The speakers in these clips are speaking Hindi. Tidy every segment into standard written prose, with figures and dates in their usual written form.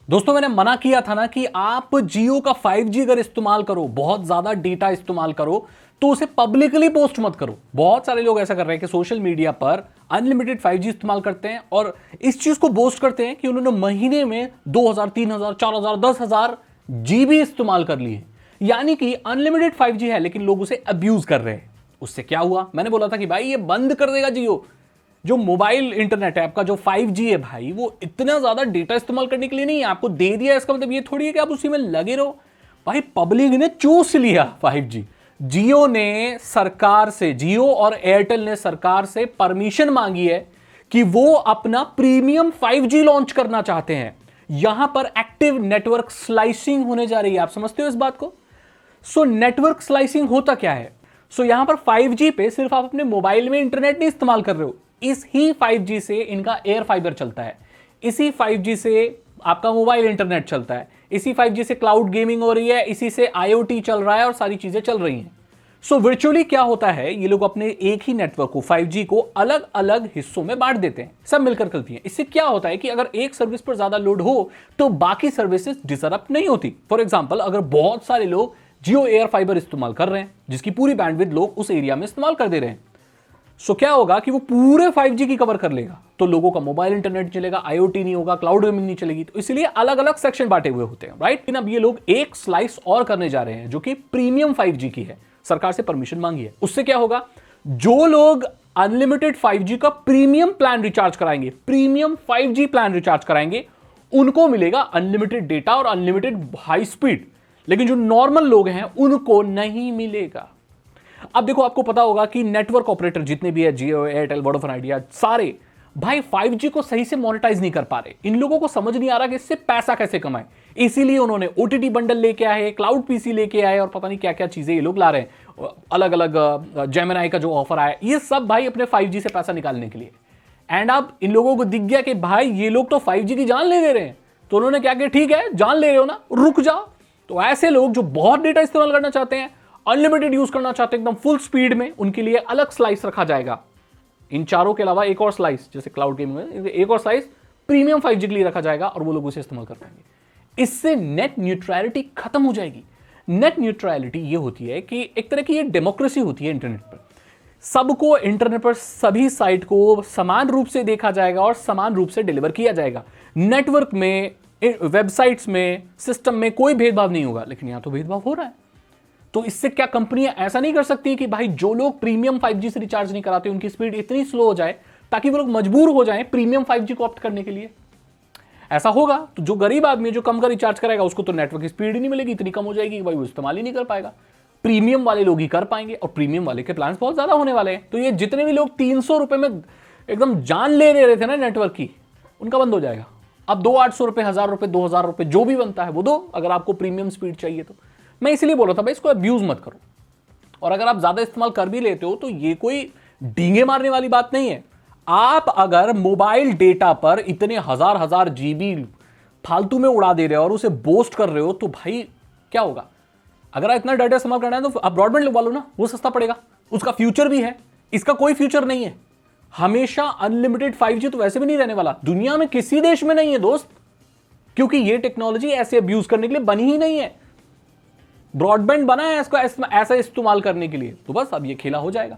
दोस्तों मैंने मना किया था ना कि आप जियो का 5G अगर इस्तेमाल करो, बहुत ज्यादा डेटा इस्तेमाल करो, तो उसे पब्लिकली पोस्ट मत करो। बहुत सारे लोग ऐसा कर रहे हैं कि सोशल मीडिया पर अनलिमिटेड 5G इस्तेमाल करते हैं और इस चीज को बोस्ट करते हैं कि उन्होंने महीने में 2000, 3000, 4000, 10,000 GB इस्तेमाल कर लिए। यानी कि अनलिमिटेड 5G है लेकिन लोग उसे अब्यूज कर रहे हैं। उससे क्या हुआ, मैंने बोला था कि भाई ये बंद कर देगा जियो। जो मोबाइल इंटरनेट है आपका, जो 5G है भाई, वो इतना ज्यादा डेटा इस्तेमाल करने के लिए नहीं है। आपको दे दिया, इसका मतलब ये थोड़ी है कि आप उसी में लगे रहो। भाई पब्लिक ने चूस लिया 5G। जियो ने सरकार से, जियो और एयरटेल ने सरकार से परमिशन मांगी है कि वो अपना प्रीमियम 5G लॉन्च करना चाहते हैं। यहां पर एक्टिव नेटवर्क स्लाइसिंग होने जा रही है। आप समझते हो इस बात को? सो नेटवर्क स्लाइसिंग होता क्या है? यहां पर 5G पे सिर्फ आप अपने मोबाइल में इंटरनेट नहीं इस्तेमाल कर रहे हो, इस ही 5G से इनका एयर फाइबर चलता है, इसी 5G से आपका मोबाइल इंटरनेट चलता है, इसी 5G से क्लाउड गेमिंग हो रही है, इसी से IoT चल रहा है और सारी चीजें चल रही हैं। वर्चुअली क्या होता है, ये लोग अपने एक ही नेटवर्क को, 5G को अलग अलग हिस्सों में बांट देते हैं, सब मिलकर करती हैं। इससे क्या होता है कि अगर एक सर्विस पर ज्यादा लोड हो तो बाकी सर्विसेज डिसरप्ट नहीं होती। फॉर एग्जांपल, अगर बहुत सारे लोग जियो एयर फाइबर इस्तेमाल कर रहे हैं जिसकी पूरी बैंडविड्थ लोग उस एरिया में इस्तेमाल कर दे रहे हैं, क्या होगा कि वो पूरे 5G की कवर कर लेगा, तो लोगों का मोबाइल इंटरनेट चलेगा, IoT नहीं होगा, क्लाउड गेमिंग नहीं चलेगी। तो इसलिए अलग अलग सेक्शन बांटे हुए होते हैं, राइट। लेकिन अब ये लोग एक स्लाइस और करने जा रहे हैं जो कि प्रीमियम 5G की है, सरकार से परमिशन मांगी है। उससे क्या होगा, जो लोग अनलिमिटेड 5G का प्रीमियम प्लान रिचार्ज कराएंगे, प्रीमियम 5G प्लान रिचार्ज कराएंगे, उनको मिलेगा अनलिमिटेड डेटा और अनलिमिटेड हाई स्पीड। लेकिन जो नॉर्मल लोग हैं उनको नहीं मिलेगा। अब देखो, आपको पता होगा कि नेटवर्क ऑपरेटर जितने भी है, जियो, एयरटेल, वोडाफोन आइडिया, सारे भाई 5G को सही से मोनेटाइज नहीं कर पा रहे। इन लोगों को समझ नहीं आ रहा कि इससे पैसा कैसे कमाए। इसीलिए उन्होंने OTT बंडल लेके आए, क्लाउड PC लेके आए और पता नहीं क्या क्या चीजें ये लोग ला रहे हैं। अलग अलग जेमिनाई का जो ऑफर आया, ये सब भाई अपने 5G से पैसा निकालने के लिए। एंड अब इन लोगों को दिख गया कि भाई ये लोग तो 5G की जान ले रहे हैं, तो उन्होंने क्या किया, ठीक है जान ले रहे हो ना, रुक जाओ। तो ऐसे लोग जो बहुत डेटा इस्तेमाल करना चाहते हैं, अनलिमिटेड यूज करना चाहते हैं एकदम फुल स्पीड में, उनके लिए अलग स्लाइस रखा जाएगा। इन चारों के अलावा एक और स्लाइस, जैसे क्लाउड गेमिंग में एक और स्लाइस प्रीमियम 5G के लिए रखा जाएगा और वो लोग उसे इस्तेमाल कर पाएंगे। इससे नेट न्यूट्रलिटी खत्म हो जाएगी। नेट न्यूट्रलिटी ये होती है कि एक तरह की ये डेमोक्रेसी होती है इंटरनेट पर। सबको इंटरनेट पर सभी साइट को समान रूप से देखा जाएगा और समान रूप से डिलीवर किया जाएगा। नेटवर्क में, वेबसाइट्स में, सिस्टम में कोई भेदभाव नहीं होगा। लेकिन यहां तो भेदभाव हो रहा है। तो इससे क्या कंपनियां ऐसा नहीं कर सकती कि भाई जो लोग प्रीमियम 5G से रिचार्ज नहीं कराते उनकी स्पीड इतनी स्लो हो जाए ताकि वो लोग मजबूर हो जाएं प्रीमियम 5G को ऑप्ट करने के लिए? ऐसा होगा तो जो गरीब आदमी है, जो कम का रिचार्ज कराएगा, उसको तो नेटवर्क की स्पीड ही नहीं मिलेगी, इतनी कम हो जाएगी कि भाई वो इस्तेमाल ही नहीं कर पाएगा। प्रीमियम वाले लोग ही कर पाएंगे और प्रीमियम वाले के प्लान बहुत ज्यादा होने वाले हैं। तो ये जितने भी लोग 300 रुपए में एकदम जान ले रहे थे ना नेटवर्क की, उनका बंद हो जाएगा। अब 200-800 रुपए, 1000 रुपए, 2000 रुपए जो भी बनता है वो दो, अगर आपको प्रीमियम स्पीड चाहिए तो। मैं इसलिए बोल रहा था भाई इसको अब्यूज मत करो। और अगर आप ज्यादा इस्तेमाल कर भी लेते हो तो ये कोई डींगे मारने वाली बात नहीं है। आप अगर मोबाइल डेटा पर इतने हजार GB फालतू में उड़ा दे रहे हो और उसे बोस्ट कर रहे हो, तो भाई क्या होगा? अगर आप इतना डाटा इस्तेमाल करना है तो आप ब्रॉडबैंड लगवा लो ना, वो सस्ता पड़ेगा, उसका फ्यूचर भी है। इसका कोई फ्यूचर नहीं है। हमेशा अनलिमिटेड 5G तो वैसे भी नहीं रहने वाला, दुनिया में किसी देश में नहीं है दोस्त, क्योंकि ये टेक्नोलॉजी ऐसे अब्यूज करने के लिए बनी ही नहीं है। ब्रॉडबैंड बना है इसको ऐसा इस्तेमाल करने के लिए, तो बस अब ये खेला हो जाएगा।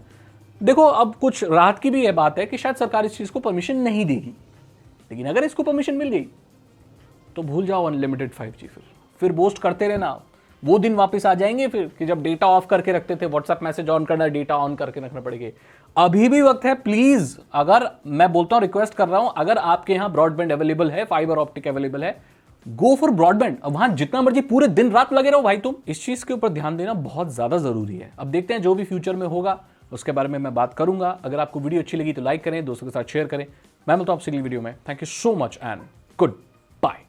देखो, अब कुछ राहत की भी यह बात है कि शायद सरकार इस चीज को परमिशन नहीं देगी, लेकिन अगर इसको परमिशन मिल गई तो भूल जाओ अनलिमिटेड 5G। फिर बोस्ट करते रहना। वो दिन वापस आ जाएंगे फिर कि जब डेटा ऑफ करके रखते थे, व्हाट्सएप मैसेज ऑन करना, डेटा ऑन करके रखना पड़ेगा। अभी भी वक्त है, प्लीज। अगर मैं बोलता हूं, रिक्वेस्ट कर रहा हूं, अगर आपके यहां ब्रॉडबैंड अवेलेबल है, फाइबर ऑप्टिक अवेलेबल है, गो फॉर ब्रॉडबैंड। अब वहां जितना मर्जी पूरे दिन रात लगे रहो भाई तुम। इस चीज के ऊपर ध्यान देना बहुत ज्यादा जरूरी है। अब देखते हैं जो भी फ्यूचर में होगा उसके बारे में मैं बात करूंगा। अगर आपको वीडियो अच्छी लगी तो लाइक करें, दोस्तों के साथ शेयर करें। मैं मिलता हूं आपसे अगली वीडियो में। Thank you so much and good bye.